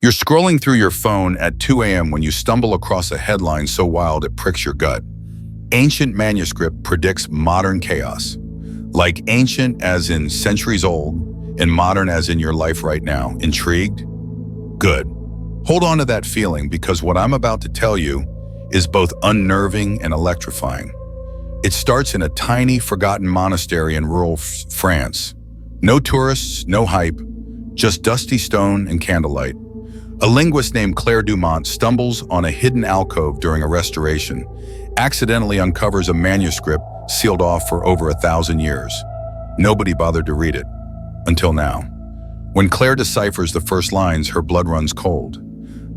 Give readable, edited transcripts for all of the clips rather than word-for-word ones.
You're scrolling through your phone at 2 a.m. when you stumble across a headline so wild it pricks your gut. Ancient manuscript predicts modern chaos. Like ancient as in centuries old, and modern as in your life right now. Intrigued? Good. Hold on to that feeling, because what I'm about to tell you is both unnerving and electrifying. It starts in a tiny, forgotten monastery in rural France. No tourists, no hype, just dusty stone and candlelight. A linguist named Claire Dumont stumbles on a hidden alcove during a restoration, accidentally uncovers a manuscript sealed off for over 1,000 years. Nobody bothered to read it, until now. When Claire deciphers the first lines, her blood runs cold.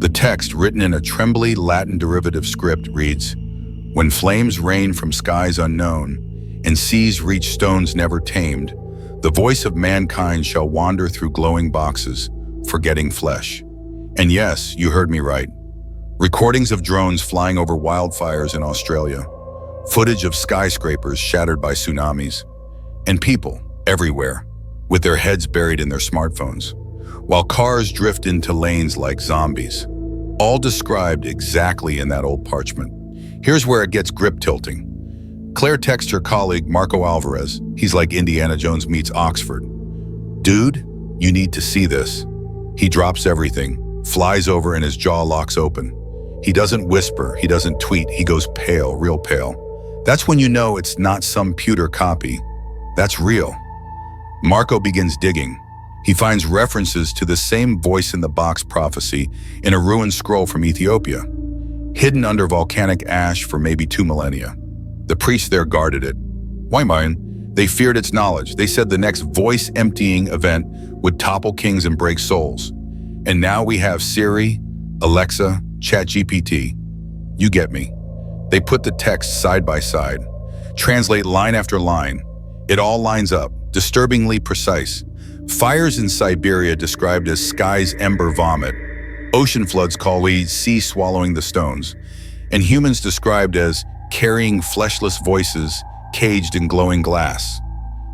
The text, written in a trembly Latin derivative script, reads, "When flames rain from skies unknown, and seas reach stones never tamed, the voice of mankind shall wander through glowing boxes, forgetting flesh." And yes, you heard me right. Recordings of drones flying over wildfires in Australia, footage of skyscrapers shattered by tsunamis, and people everywhere, with their heads buried in their smartphones, while cars drift into lanes like zombies, all described exactly in that old parchment. Here's where it gets grip-tilting. Claire texts her colleague, Marco Alvarez. He's like Indiana Jones meets Oxford. "Dude, you need to see this." He drops everything, flies over, and his jaw locks open. He doesn't whisper, he doesn't tweet, he goes pale, real pale. That's when you know it's not some pewter copy. That's real. Marco begins digging. He finds references to the same voice-in-the-box prophecy in a ruined scroll from Ethiopia, hidden under volcanic ash for maybe 2 millennia. The priests there guarded it. Why mine? They feared its knowledge. They said the next voice-emptying event would topple kings and break souls. And now we have Siri, Alexa, ChatGPT. You get me. They put the text side by side, translate line after line. It all lines up, disturbingly precise. Fires in Siberia described as sky's ember vomit, ocean floods called sea swallowing the stones, and humans described as carrying fleshless voices caged in glowing glass.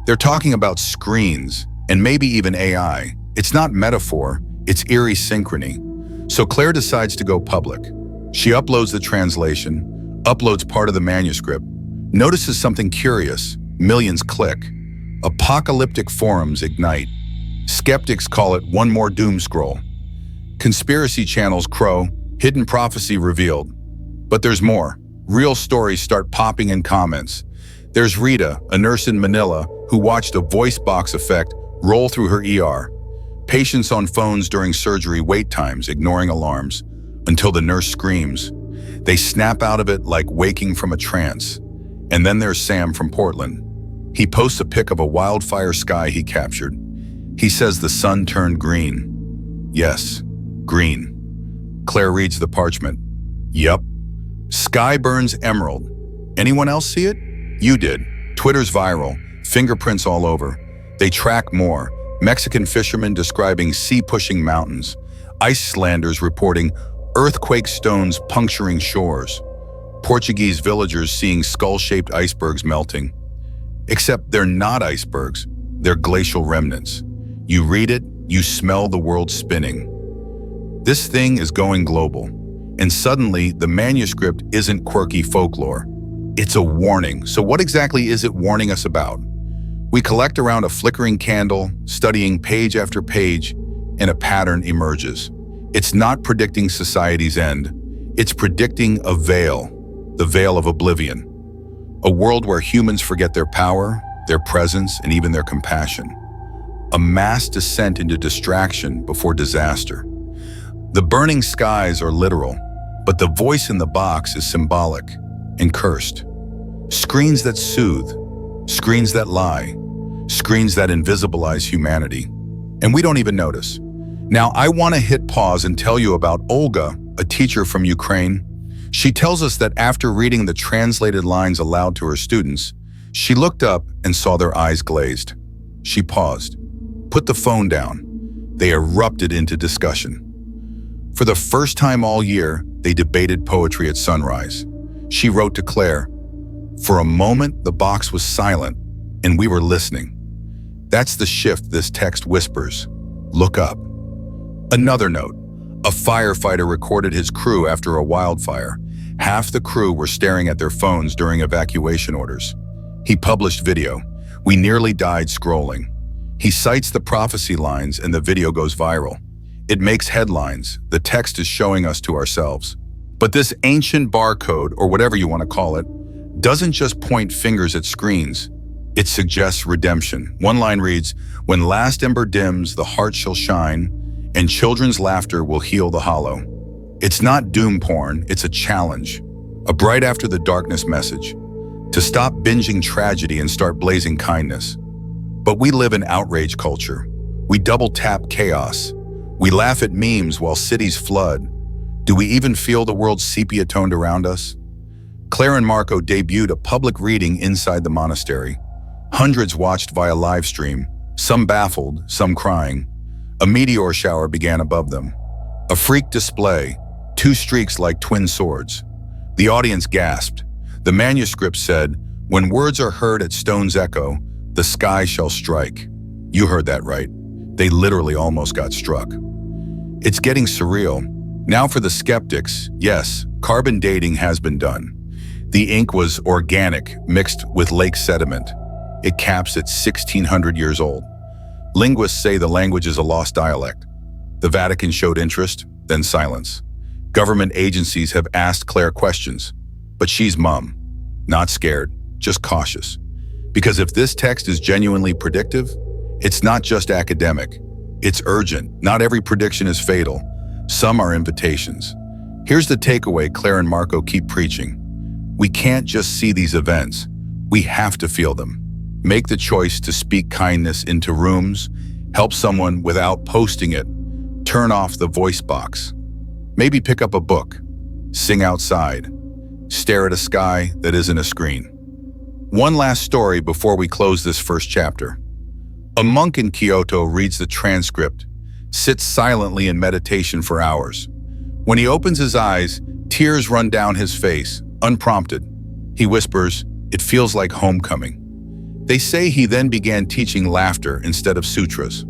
They're talking about screens, and maybe even AI. It's not metaphor, it's eerie synchrony. So Claire decides to go public. She uploads the translation, uploads part of the manuscript, notices something curious. Millions click. Apocalyptic forums ignite. Skeptics call it one more doom scroll. Conspiracy channels crow, hidden prophecy revealed. But there's more. Real stories start popping in comments. There's Rita, a nurse in Manila, who watched a voice box effect roll through her ER. Patients on phones during surgery wait times, ignoring alarms, until the nurse screams. They snap out of it like waking from a trance. And then there's Sam from Portland. He posts a pic of a wildfire sky he captured. He says the sun turned green. Yes, green. Claire reads the parchment. Yup. Sky burns emerald. Anyone else see it? You did. Twitter's viral. Fingerprints all over. They track more. Mexican fishermen describing sea-pushing mountains. Icelanders reporting earthquake stones puncturing shores. Portuguese villagers seeing skull-shaped icebergs melting. Except they're not icebergs, they're glacial remnants. You read it, you smell the world spinning. This thing is going global, and suddenly the manuscript isn't quirky folklore. It's a warning. So what exactly is it warning us about? We collect around a flickering candle, studying page after page, and a pattern emerges. It's not predicting society's end. It's predicting a veil, the veil of oblivion. A world where humans forget their power, their presence, and even their compassion. A mass descent into distraction before disaster. The burning skies are literal, but the voice in the box is symbolic and cursed. Screens that soothe, screens that lie, screens that invisibilize humanity. And we don't even notice. Now, I want to hit pause and tell you about Olga, a teacher from Ukraine. She tells us that after reading the translated lines aloud to her students, she looked up and saw their eyes glazed. She paused, put the phone down. They erupted into discussion. For the first time all year, they debated poetry at sunrise. She wrote to Claire, "For a moment, the box was silent, and we were listening." That's the shift this text whispers. Look up. Another note. A firefighter recorded his crew after a wildfire. Half the crew were staring at their phones during evacuation orders. He published video. We nearly died scrolling. He cites the prophecy lines and the video goes viral. It makes headlines. The text is showing us to ourselves. But this ancient barcode, or whatever you want to call it, doesn't just point fingers at screens. It suggests redemption. One line reads, "When last ember dims, the heart shall shine, and children's laughter will heal the hollow." It's not doom porn, it's a challenge. A bright after the darkness message. To stop binging tragedy and start blazing kindness. But we live in outrage culture. We double tap chaos. We laugh at memes while cities flood. Do we even feel the world sepia-toned around us? Claire and Marco debuted a public reading inside the monastery. Hundreds watched via live stream, some baffled, some crying. A meteor shower began above them. A freak display, 2 streaks like twin swords. The audience gasped. The manuscript said, "When words are heard at stone's echo, the sky shall strike." You heard that right. They literally almost got struck. It's getting surreal. Now for the skeptics, yes, carbon dating has been done. The ink was organic, mixed with lake sediment. It caps at 1,600 years old. Linguists say the language is a lost dialect. The Vatican showed interest, then silence. Government agencies have asked Claire questions, but she's mum. Not scared, just cautious. Because if this text is genuinely predictive, it's not just academic. It's urgent. Not every prediction is fatal. Some are invitations. Here's the takeaway Claire and Marco keep preaching. We can't just see these events. We have to feel them. Make the choice to speak kindness into rooms, help someone without posting it, turn off the voice box. Maybe pick up a book, sing outside, stare at a sky that isn't a screen. One last story before we close this first chapter. A monk in Kyoto reads the transcript, sits silently in meditation for hours. When he opens his eyes, tears run down his face, unprompted. He whispers, "It feels like homecoming." They say he then began teaching laughter instead of sutras.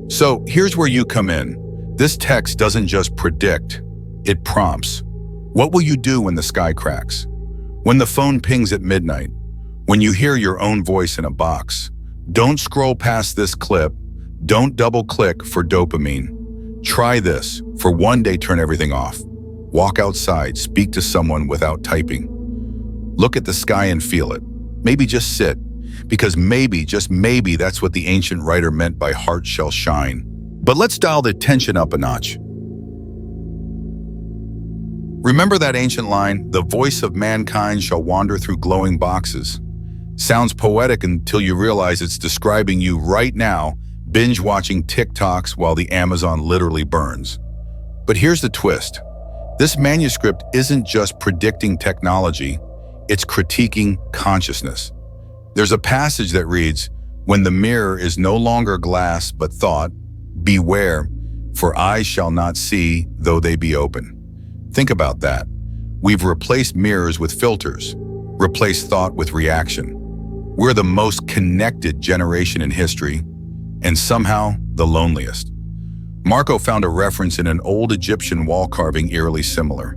So here's where you come in. This text doesn't just predict, it prompts. What will you do when the sky cracks? When the phone pings at midnight? When you hear your own voice in a box? Don't scroll past this clip. Don't double-click for dopamine. Try this. For one day, turn everything off. Walk outside, speak to someone without typing. Look at the sky and feel it. Maybe just sit. Because maybe, just maybe, that's what the ancient writer meant by heart shall shine. But let's dial the tension up a notch. Remember that ancient line, "The voice of mankind shall wander through glowing boxes." Sounds poetic until you realize it's describing you right now, binge watching TikToks while the Amazon literally burns. But here's the twist. This manuscript isn't just predicting technology, it's critiquing consciousness. There's a passage that reads, "When the mirror is no longer glass but thought, beware, for eyes shall not see, though they be open." Think about that. We've replaced mirrors with filters, replaced thought with reaction. We're the most connected generation in history, and somehow the loneliest. Marco found a reference in an old Egyptian wall carving eerily similar.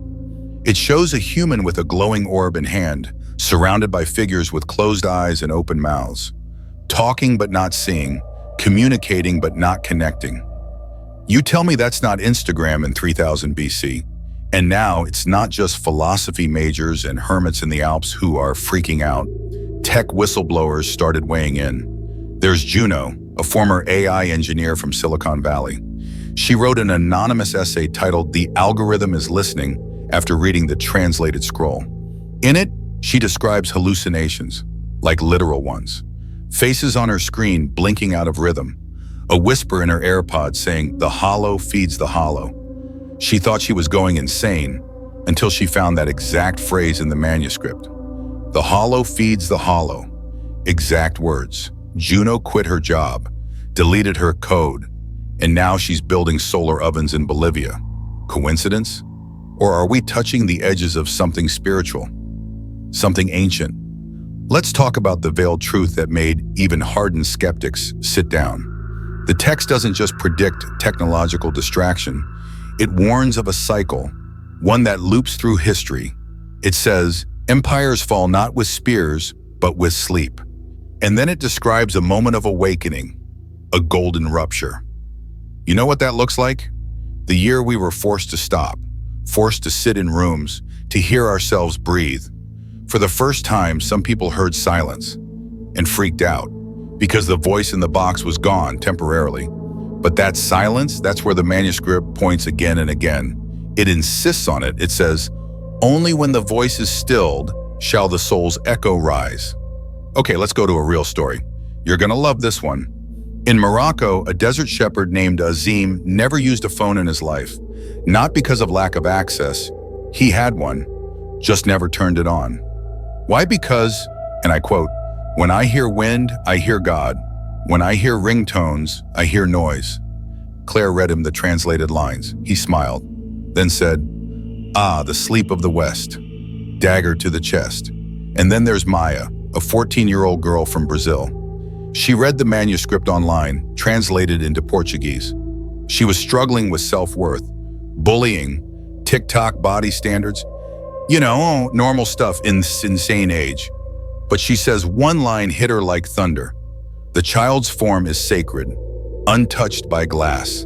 It shows a human with a glowing orb in hand, surrounded by figures with closed eyes and open mouths, talking but not seeing, communicating but not connecting. You tell me that's not Instagram in 3000 BC. And now it's not just philosophy majors and hermits in the Alps who are freaking out. Tech whistleblowers started weighing in. There's Juno, a former AI engineer from Silicon Valley. She wrote an anonymous essay titled "The Algorithm is Listening" after reading the translated scroll. In it, she describes hallucinations, like literal ones. Faces on her screen blinking out of rhythm. A whisper in her AirPods saying, "The hollow feeds the hollow." She thought she was going insane until she found that exact phrase in the manuscript. "The hollow feeds the hollow." Exact words. Juno quit her job, deleted her code, and now she's building solar ovens in Bolivia. Coincidence? Or are we touching the edges of something spiritual? Something ancient? Let's talk about the veiled truth that made even hardened skeptics sit down. The text doesn't just predict technological distraction, It warns of a cycle, one that loops through history. It says, empires fall not with spears, but with sleep. And then it describes a moment of awakening, a golden rupture. You know what that looks like? The year we were forced to stop, forced to sit in rooms, to hear ourselves breathe. For the first time, some people heard silence and freaked out because the voice in the box was gone temporarily. But that silence, that's where the manuscript points again and again. It insists on it. It says, only when the voice is stilled shall the soul's echo rise. Okay, let's go to a real story. You're gonna love this one. In Morocco, a desert shepherd named Azim never used a phone in his life. Not because of lack of access. He had one, just never turned it on. Why? Because, and I quote, when I hear wind, I hear God. When I hear ringtones, I hear noise. Claire read him the translated lines. He smiled, then said, ah, the sleep of the West. Dagger to the chest. And then there's Maya, a 14-year-old girl from Brazil. She read the manuscript online, translated into Portuguese. She was struggling with self-worth, bullying, TikTok body standards, normal stuff in this insane age. But she says one line hit her like thunder. The child's form is sacred, untouched by glass.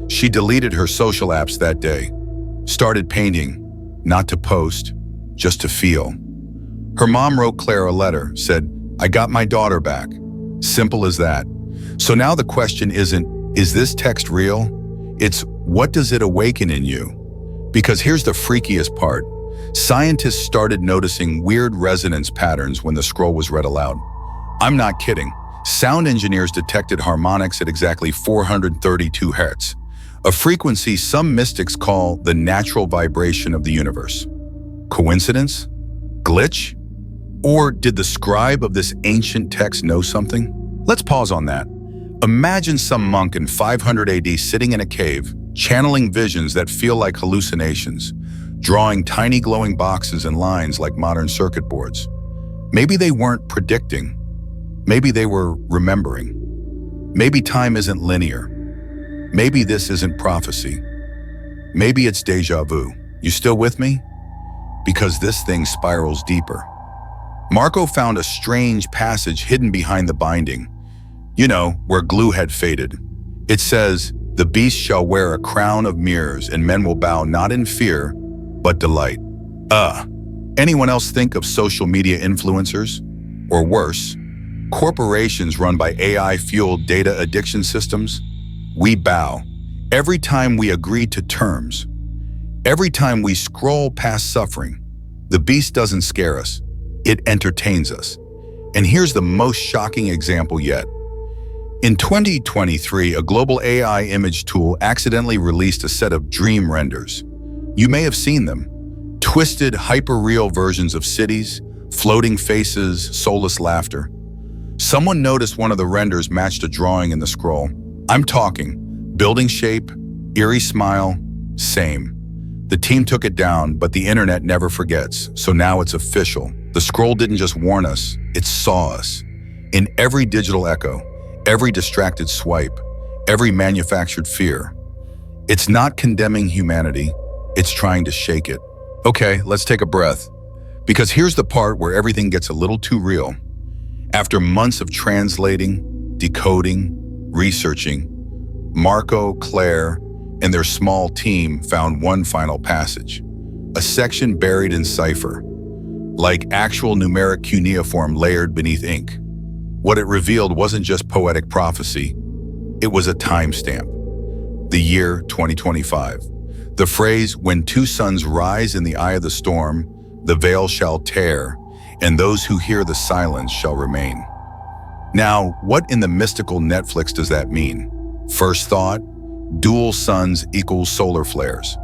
She deleted her social apps that day, started painting, not to post, just to feel. Her mom wrote Claire a letter, said, I got my daughter back. Simple as that. So now the question isn't, is this text real? It's, what does it awaken in you? Because here's the freakiest part. Scientists started noticing weird resonance patterns when the scroll was read aloud. I'm not kidding. Sound engineers detected harmonics at exactly 432 Hz, a frequency some mystics call the natural vibration of the universe. Coincidence? Glitch? Or did the scribe of this ancient text know something? Let's pause on that. Imagine some monk in 500 AD sitting in a cave, channeling visions that feel like hallucinations, drawing tiny glowing boxes and lines like modern circuit boards. Maybe they weren't predicting. Maybe they were remembering. Maybe time isn't linear. Maybe this isn't prophecy. Maybe it's deja vu. You still with me? Because this thing spirals deeper. Marco found a strange passage hidden behind the binding, where glue had faded. It says, the beast shall wear a crown of mirrors and men will bow not in fear, but delight. Anyone else think of social media influencers? Or worse, corporations run by AI-fueled data addiction systems? We bow. Every time we agree to terms, every time we scroll past suffering, the beast doesn't scare us. It entertains us. And here's the most shocking example yet. In 2023, a global AI image tool accidentally released a set of dream renders. You may have seen them. Twisted, hyper-real versions of cities, floating faces, soulless laughter. Someone noticed one of the renders matched a drawing in the scroll. I'm talking building shape, eerie smile, same. The team took it down, but the internet never forgets, so now it's official. The scroll didn't just warn us, it saw us. In every digital echo, every distracted swipe, every manufactured fear. It's not condemning humanity, it's trying to shake it. Okay, let's take a breath. Because here's the part where everything gets a little too real. After months of translating, decoding, researching, Marco, Claire, and their small team found one final passage. A section buried in cipher, like actual numeric cuneiform layered beneath ink. What it revealed wasn't just poetic prophecy, it was a timestamp. The year 2025. The phrase, when two suns rise in the eye of the storm, the veil shall tear, and those who hear the silence shall remain. Now, what in the mystical Netflix does that mean? First thought, dual suns equals solar flares.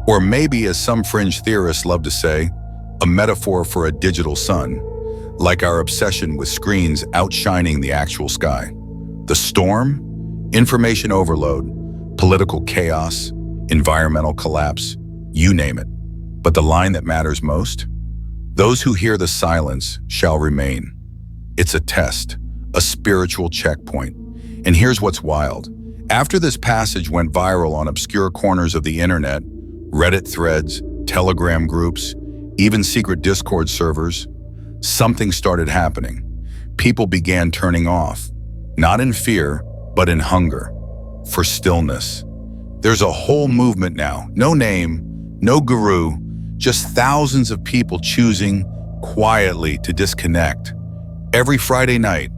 Or maybe, as some fringe theorists love to say, a metaphor for a digital sun, like our obsession with screens outshining the actual sky. The storm? Information overload, political chaos, environmental collapse, you name it. But the line that matters most? Those who hear the silence shall remain. It's a test, a spiritual checkpoint. And here's what's wild. After this passage went viral on obscure corners of the internet, Reddit threads, Telegram groups, even secret Discord servers, something started happening. People began turning off, not in fear, but in hunger, for stillness. There's a whole movement now, no name, no guru, just thousands of people choosing quietly to disconnect. Every Friday night,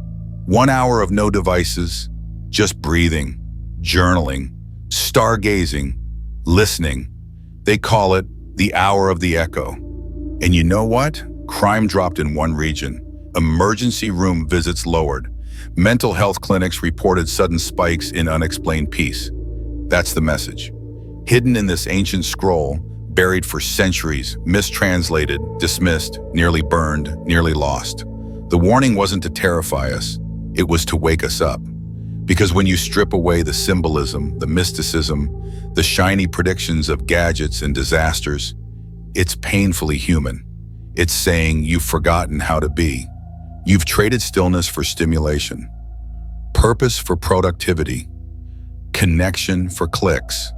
1 hour of no devices, just breathing, journaling, stargazing, listening. They call it the hour of the echo. And you know what? Crime dropped in one region. Emergency room visits lowered. Mental health clinics reported sudden spikes in unexplained peace. That's the message. Hidden in this ancient scroll, buried for centuries, mistranslated, dismissed, nearly burned, nearly lost. The warning wasn't to terrify us, it was to wake us up. Because when you strip away the symbolism, the mysticism, the shiny predictions of gadgets and disasters, it's painfully human. It's saying you've forgotten how to be. You've traded stillness for stimulation, purpose for productivity, connection for clicks.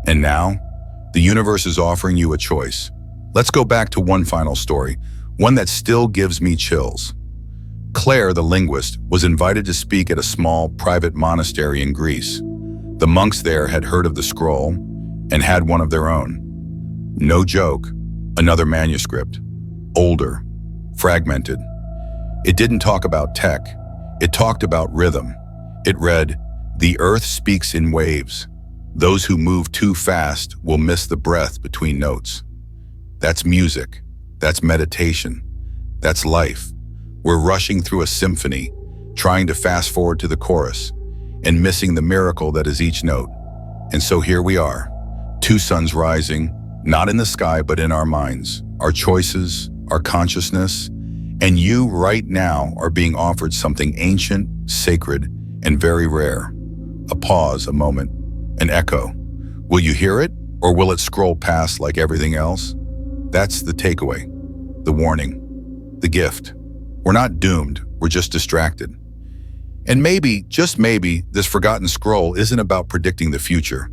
And now, the universe is offering you a choice. Let's go back to one final story, one that still gives me chills. Claire, the linguist, was invited to speak at a small, private monastery in Greece. The monks there had heard of the scroll and had one of their own. No joke, another manuscript, older, fragmented. It didn't talk about tech, it talked about rhythm. It read, "The earth speaks in waves. Those who move too fast will miss the breath between notes." That's music, that's meditation, that's life. We're rushing through a symphony, trying to fast forward to the chorus, and missing the miracle that is each note. And so here we are, two suns rising, not in the sky but in our minds, our choices, our consciousness, and you right now are being offered something ancient, sacred, and very rare. A pause, a moment, an echo. Will you hear it, or will it scroll past like everything else? That's the takeaway, the warning, the gift. We're not doomed, we're just distracted. And maybe, just maybe, this forgotten scroll isn't about predicting the future.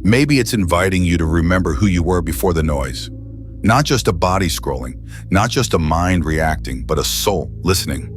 Maybe it's inviting you to remember who you were before the noise. Not just a body scrolling, not just a mind reacting, but a soul listening.